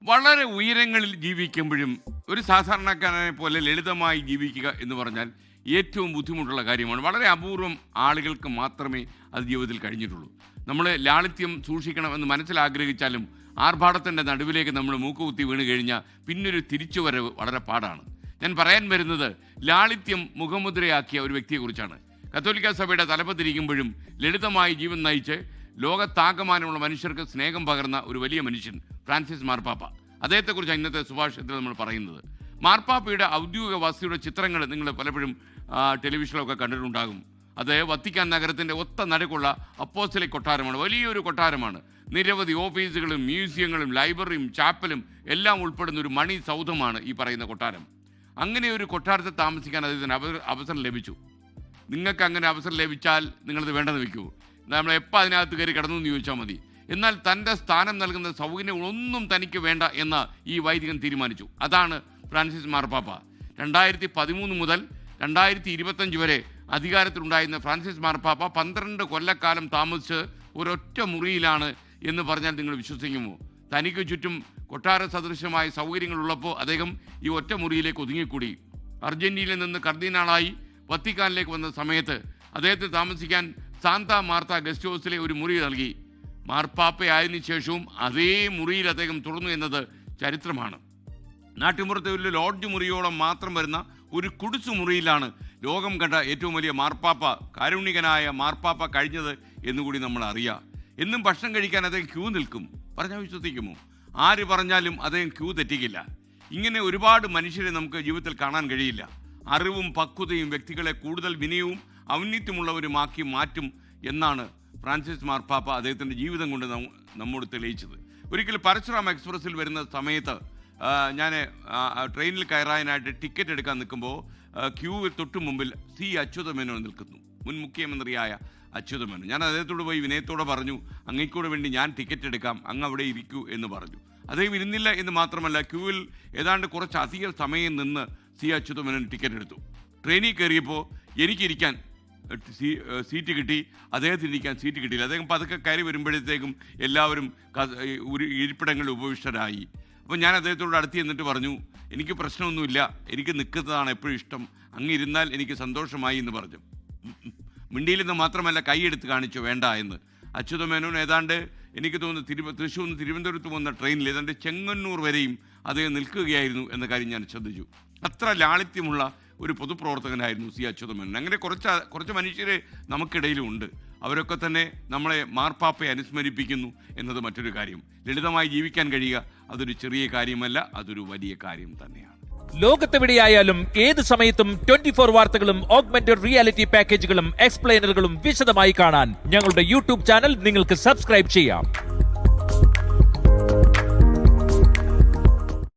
വളരെ ഉയരങ്ങളിൽ ജീവിക്കുമ്പോഴും ഒരു സാധാരണക്കാരനെ പോലെ ലളിതമായി ജീവിക്കുക എന്ന് പറഞ്ഞാൽ ഏറ്റവും ബുദ്ധിമുട്ടുള്ള കാര്യമാണ്. വളരെ അപൂർവം ആളുകൾക്ക് മാത്രമേ അത് ജീവിതത്തിൽ കഴിഞ്ഞിട്ടുള്ളൂ. നമ്മൾ ലാളിത്യം സൂക്ഷിക്കണമെന്ന് മനസ്സിലാഗ്രഹിച്ചാലും ആർഭാടത്തിൻ്റെ നടുവിലേക്ക് നമ്മൾ മൂക്കുകുത്തി വീണ് കഴിഞ്ഞാൽ പിന്നൊരു തിരിച്ചുവരവ് വളരെ പാടാണ്. ഞാൻ പറയാൻ വരുന്നത് ലാളിത്യം മുഖമുദ്രയാക്കിയ ഒരു വ്യക്തിയെക്കുറിച്ചാണ്. കത്തോലിക്ക സഭയുടെ തലപ്പത്തിരിക്കുമ്പോഴും ലളിതമായി ജീവൻ നയിച്ച് ലോകത്താകമാനമുള്ള മനുഷ്യർക്ക് സ്നേഹം പകർന്ന ഒരു വലിയ മനുഷ്യൻ ഫ്രാൻസിസ് മാർപ്പാപ്പ. അദ്ദേഹത്തെക്കുറിച്ചാണ് ഇന്നത്തെ സുഭാഷിതത്തിൽ നമ്മൾ പറയുന്നത്. മാർപ്പാപ്പയുടെ ഔദ്യോഗിക വസതിയുടെ ചിത്രങ്ങൾ നിങ്ങൾ പലപ്പോഴും ടെലിവിഷനിലൊക്കെ കണ്ടിട്ടുണ്ടാകും. അത് വത്തിക്കാൻ നഗരത്തിൻ്റെ ഒത്ത നടുക്കുള്ള അപ്പോസ്തലിക് കൊട്ടാരമാണ്. വലിയൊരു കൊട്ടാരമാണ്. നിരവധി ഓഫീസുകളും മ്യൂസിയങ്ങളും ലൈബ്രറിയും ചാപ്പലും എല്ലാം ഉൾപ്പെടുന്ന ഒരു മണി സൗധമാണ് ഈ പറയുന്ന കൊട്ടാരം. അങ്ങനെ ഒരു കൊട്ടാരത്തിൽ താമസിക്കാൻ അദ്ദേഹത്തിന് അവസരം ലഭിച്ചു. നിങ്ങൾക്ക് അങ്ങനെ അവസരം ലഭിച്ചാൽ നിങ്ങളത് വേണ്ടെന്ന് വെക്കുമോ? നമ്മൾ എപ്പോൾ അതിനകത്ത് കയറി കിടന്നു എന്ന് ചോദിച്ചാൽ മതി. എന്നാൽ തൻ്റെ സ്ഥാനം നൽകുന്ന സൗകര്യങ്ങളൊന്നും തനിക്ക് വേണ്ട എന്ന് ഈ വൈദികൻ തീരുമാനിച്ചു. അതാണ് ഫ്രാൻസിസ് മാർപ്പാപ്പ. 2013 മുതൽ 2025 വരെ അധികാരത്തിലുണ്ടായിരുന്ന ഫ്രാൻസിസ് മാർപ്പാപ്പ 12 കൊല്ലക്കാലം താമസിച്ച് ഒരൊറ്റ മുറിയിലാണ് എന്ന് പറഞ്ഞാൽ നിങ്ങൾ വിശ്വസിക്കുമോ? തനിക്ക് ചുറ്റും കൊട്ടാര സദൃശമായ സൗകര്യങ്ങളുള്ളപ്പോൾ അദ്ദേഹം ഈ ഒറ്റ മുറിയിലേക്ക് ഒതുങ്ങിക്കൂടി. അർജന്റീനയിൽ നിന്ന് കർദിനാളായി വത്തിക്കാനിലേക്ക് വന്ന സമയത്ത് അദ്ദേഹത്തിന് താമസിക്കാൻ സാന്താ മാർത്ത ഗസ്റ്റ് ഹൗസിലെ ഒരു മുറി നൽകി. മാർപ്പാപ്പയായതിനു ശേഷവും അതേ മുറിയിൽ അദ്ദേഹം തുടർന്നു എന്നത് ചരിത്രമാണ്. നാട്ടിൻപുറത്തെ ഒരു ലോഡ്ജ് മുറിയോളം മാത്രം വരുന്ന ഒരു കുടിസു മുറിയിലാണ് ലോകം കണ്ട ഏറ്റവും വലിയ മാർപ്പാപ്പ, കാരുണികനായ മാർപ്പാപ്പ കഴിഞ്ഞത് എന്നുകൂടി നമ്മൾ അറിയാം. എന്നും ഭക്ഷണം കഴിക്കാൻ അദ്ദേഹം ക്യൂ നിൽക്കും. പറഞ്ഞാൽ വിശ്വസിക്കുമോ? ആര് പറഞ്ഞാലും അദ്ദേഹം ക്യൂ തെറ്റിക്കില്ല. ഇങ്ങനെ ഒരുപാട് മനുഷ്യരെ നമുക്ക് ജീവിതത്തിൽ കാണാൻ കഴിയില്ല. അറിവും പക്വതയും വ്യക്തികളെ കൂടുതൽ വിനയവും ഔന്നിത്യമുള്ളവരുമാക്കി മാറ്റും എന്നാണ് ഫ്രാൻസിസ് മാർപ്പാപ്പ അദ്ദേഹത്തിൻ്റെ ജീവിതം കൊണ്ട് നമ്മോട് തെളിയിച്ചത്. ഒരിക്കൽ പരശുറാം എക്സ്പ്രസ്സിൽ വരുന്ന സമയത്ത് ഞാൻ ട്രെയിനിൽ കയറാനായിട്ട് ടിക്കറ്റ് എടുക്കാൻ നിൽക്കുമ്പോൾ ക്യൂവിൽ തൊട്ട് മുമ്പിൽ സി അച്യുതമേനോൻ നിൽക്കുന്നു, മുൻ മുഖ്യമന്ത്രിയായ അച്യുതമേനോൻ. ഞാൻ അദ്ദേഹത്തോട് പോയി വിനയത്തോടെ പറഞ്ഞു, അങ്ങേക്കൂടെ വേണ്ടി ഞാൻ ടിക്കറ്റ് എടുക്കാം, അങ്ങ് അവിടെ ഇരിക്കൂ എന്ന് പറഞ്ഞു. അദ്ദേഹം ഇരുന്നില്ല എന്ന് മാത്രമല്ല, ക്യൂവിൽ ഏതാണ്ട് കുറച്ചധികം സമയം നിന്ന് സി അച്യുതമേനോൻ ടിക്കറ്റ് എടുത്തു. ട്രെയിനിൽ കയറിയപ്പോൾ എനിക്കിരിക്കാൻ സീറ്റ് കിട്ടി, അദ്ദേഹത്തിന് ഇരിക്കാൻ സീറ്റ് കിട്ടിയില്ല. അദ്ദേഹം പതുക്കെ കയറി വരുമ്പോഴത്തേക്കും എല്ലാവരും ഇരിപ്പിടങ്ങളിൽ ഉപവിഷ്ടരായി. അപ്പോൾ ഞാൻ അദ്ദേഹത്തോട് അടുത്ത് ചെന്നിട്ട് പറഞ്ഞു, എനിക്ക് പ്രശ്നമൊന്നുമില്ല, എനിക്ക് നിൽക്കുന്നതാണ് എപ്പോഴും ഇഷ്ടം, അങ്ങ് ഇരുന്നാൽ എനിക്ക് സന്തോഷമായി എന്ന് പറഞ്ഞു. മിണ്ടിയിലെന്ന് മാത്രമല്ല കൈയെടുത്ത് കാണിച്ചു വേണ്ട എന്ന്. അച്യുതമേനോൻ ഏതാണ്ട് എനിക്ക് തോന്നുന്നു തൃശ്ശൂർ നിന്ന് തിരുവനന്തപുരത്ത് പോകുന്ന ട്രെയിനിൽ ഏതാണ്ട് ചെങ്ങന്നൂർ വരെയും അദ്ദേഹം നിൽക്കുകയായിരുന്നു എന്ന കാര്യം ഞാൻ ശ്രദ്ധിച്ചു. അത്ര ലാളിത്യമുള്ള ഒരു പൊതുപ്രവർത്തകനായിരുന്നു സി അച്യുതമേനോൻ. അങ്ങനെ കുറച്ച് മനുഷ്യരെ നമുക്കിടയിലും ഉണ്ട്. അവരൊക്കെ തന്നെ നമ്മളെ മാർപ്പാപ്പയെ അനുസ്മരിപ്പിക്കുന്നു എന്നത് മറ്റൊരു കാര്യം. ലളിതമായി ജീവിക്കാൻ കഴിയുക അതൊരു ചെറിയ കാര്യമല്ല, അതൊരു വലിയ കാര്യം തന്നെയാണ്. ലോകത്തെവിടെയായാലും ഏത് സമയത്തും 24 വാർത്തകളും ഓഗ്മെന്റഡ് റിയാലിറ്റി പാക്കേജുകളും എക്സ്പ്ലെയിനറുകളും വിശദമായി കാണാൻ ഞങ്ങളുടെ യൂട്യൂബ് ചാനൽ നിങ്ങൾക്ക് സബ്സ്ക്രൈബ് ചെയ്യാം.